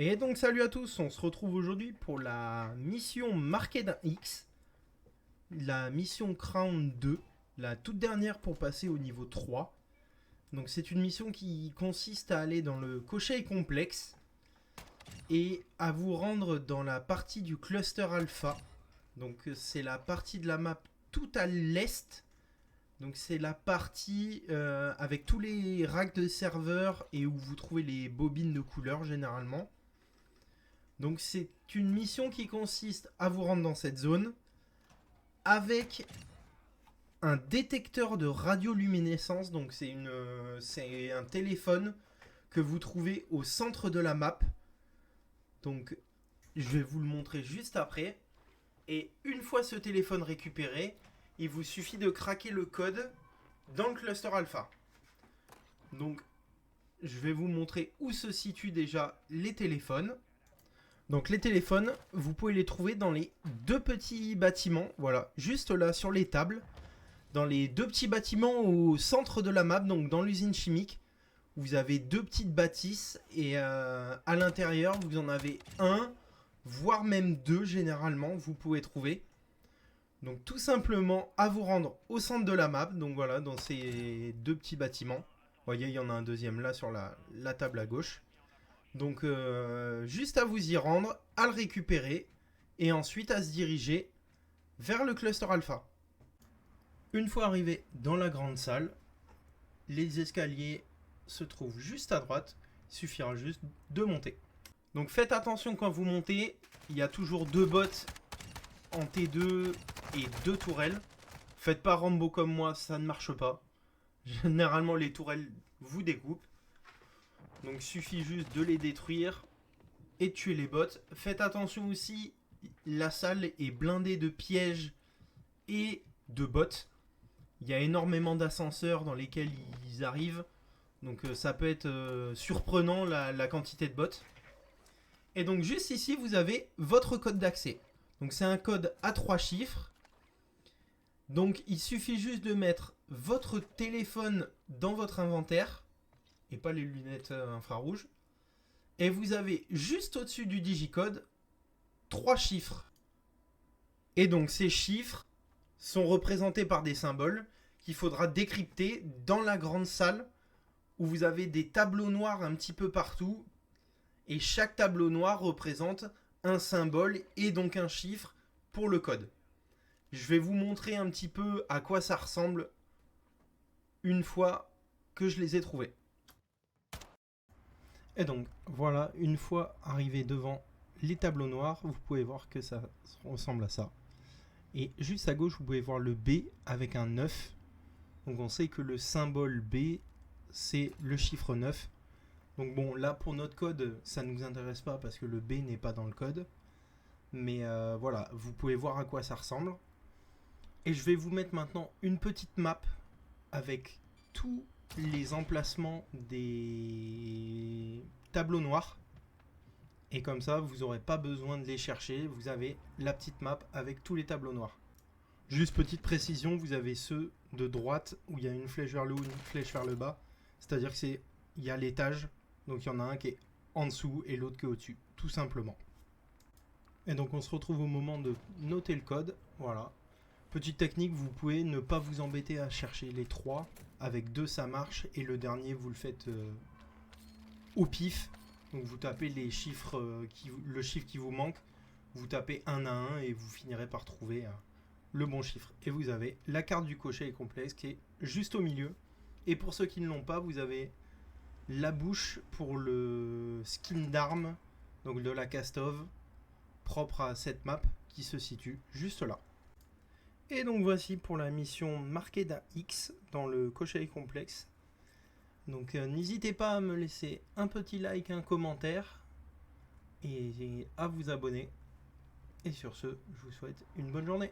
Et donc salut à tous, on se retrouve aujourd'hui pour la mission marquée d'un X, la mission Crown 2, la toute dernière pour passer au niveau 3. Donc c'est une mission qui consiste à aller dans le Koshei complexe et à vous rendre dans la partie du cluster alpha. Donc c'est la partie de la map tout à l'est. Donc c'est la partie avec tous les racks de serveurs et où vous trouvez les bobines de couleurs généralement. Donc c'est une mission qui consiste à vous rendre dans cette zone avec un détecteur de radioluminescence. Donc c'est un téléphone que vous trouvez au centre de la map. Donc je vais vous le montrer juste après. Et une fois ce téléphone récupéré, il vous suffit de craquer le code dans le cluster alpha. Donc je vais vous montrer où se situent déjà les téléphones. Donc les téléphones, vous pouvez les trouver dans les deux petits bâtiments, voilà, juste là sur les tables, dans les deux petits bâtiments au centre de la map, donc dans l'usine chimique. Vous avez deux petites bâtisses et à l'intérieur, vous en avez un, voire même deux généralement, vous pouvez trouver. Donc tout simplement à vous rendre au centre de la map, donc voilà, dans ces deux petits bâtiments. Vous voyez, il y en a un deuxième là sur la table à gauche. Donc juste à vous y rendre, à le récupérer et ensuite à se diriger vers le cluster alpha. Une fois arrivé dans la grande salle, les escaliers se trouvent juste à droite, il suffira juste de monter. Donc faites attention quand vous montez, il y a toujours deux bots en T2 et deux tourelles. Faites pas Rambo comme moi, ça ne marche pas. Généralement les tourelles vous découpent. Donc il suffit juste de les détruire et de tuer les bots. Faites attention aussi, la salle est blindée de pièges et de bots. Il y a énormément d'ascenseurs dans lesquels ils arrivent. Donc ça peut être surprenant la quantité de bots. Et donc juste ici, vous avez votre code d'accès. Donc c'est un code à 3 chiffres. Donc il suffit juste de mettre votre téléphone dans votre inventaire et pas les lunettes infrarouges. Et vous avez juste au-dessus du digicode 3 chiffres. Et donc ces chiffres sont représentés par des symboles qu'il faudra décrypter dans la grande salle où vous avez des tableaux noirs un petit peu partout. Et chaque tableau noir représente un symbole et donc un chiffre pour le code. Je vais vous montrer un petit peu à quoi ça ressemble une fois que je les ai trouvés. Et donc voilà, une fois arrivé devant les tableaux noirs, vous pouvez voir que ça ressemble à ça. Et juste à gauche, vous pouvez voir le B avec un 9. Donc on sait que le symbole B, c'est le chiffre 9. Donc bon, là pour notre code, ça ne nous intéresse pas parce que le B n'est pas dans le code. Mais voilà, vous pouvez voir à quoi ça ressemble. Et je vais vous mettre maintenant une petite map avec tous les emplacements des tableaux noirs. Et comme ça, vous n'aurez pas besoin de les chercher. Vous avez la petite map avec tous les tableaux noirs. Juste petite précision, vous avez ceux de droite où il y a une flèche vers le haut, une flèche vers le bas. C'est-à-dire qu'il y a l'étage. Donc il y en a un qui est en dessous et l'autre qui est au-dessus. Tout simplement. Et donc on se retrouve au moment de noter le code. Voilà. Petite technique, vous pouvez ne pas vous embêter à chercher les 3. Avec 2 ça marche et le dernier vous le faites au pif. Donc vous tapez les chiffres, le chiffre qui vous manque. Vous tapez 1 à 1 et vous finirez par trouver le bon chiffre. Et vous avez la carte du Koshei complexe qui est juste au milieu. Et pour ceux qui ne l'ont pas, vous avez la bouche pour le skin d'arme, donc de la Kastov, propre à cette map qui se situe juste là. Et donc voici pour la mission marquée d'un X dans le Koshei complexe. Donc n'hésitez pas à me laisser un petit like, un commentaire et à vous abonner. Et sur ce, je vous souhaite une bonne journée.